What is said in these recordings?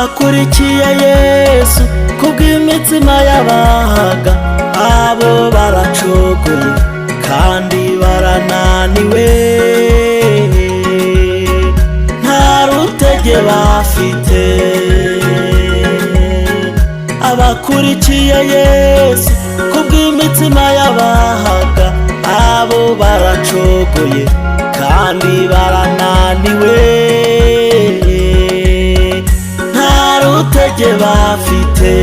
bakurikiye Yesu kubw'imitsima yabahaga, abo baracogoye kandi barananiwe, nta rutege bafite. Abakurikiye Yesu kubw'imitsima yabahaga, abo baracogoye kandi barananiwe, nta rutege bafite.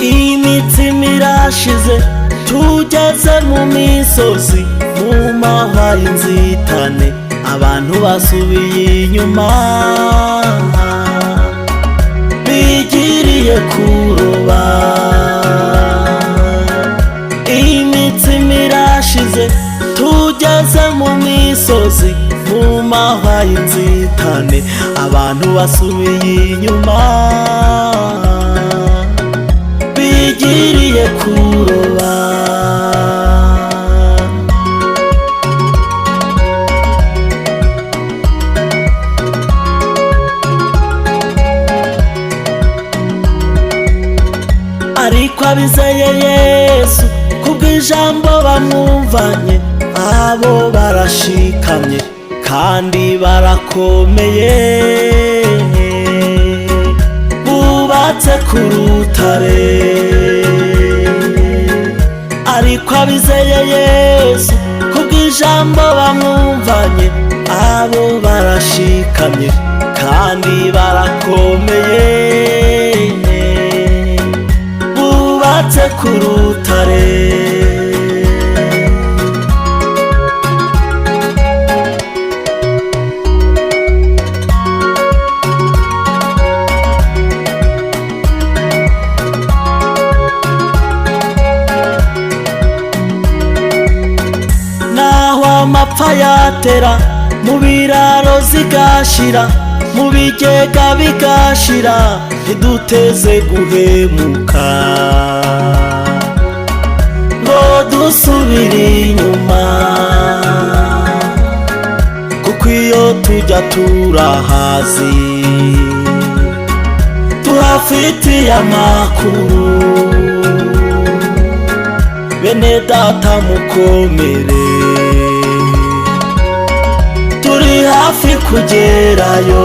Imitsima irashize tugeze mu misozi, mu mahwa y'inzitane, abantu basubiye inyuma, bigiriye kuroba. Imitsima irashize tugeze mu misozi, mu mahwa y'inzitane, abantu basubiye inyuma, bigiriye kuroba. Ariko abizeye Yesu kubw'ijambo bamwumvanye, abo barashikamye kandi barakomeye, bubatse ku rutare. Ariko abizeye Yesu kubw'ijambo bamwumvanye, abo barashikamye kandi barakomeye, bubatse ku rutare. Naho amapfa yatera, mu biraro zigashira, mu bigega bigashira, ntiduteze guhemuka ngo dusubire inyuma, kuko iyo tujya turahazi, tuhafitiye amakuru. Bene data mukomere, turi hafi kugerayo.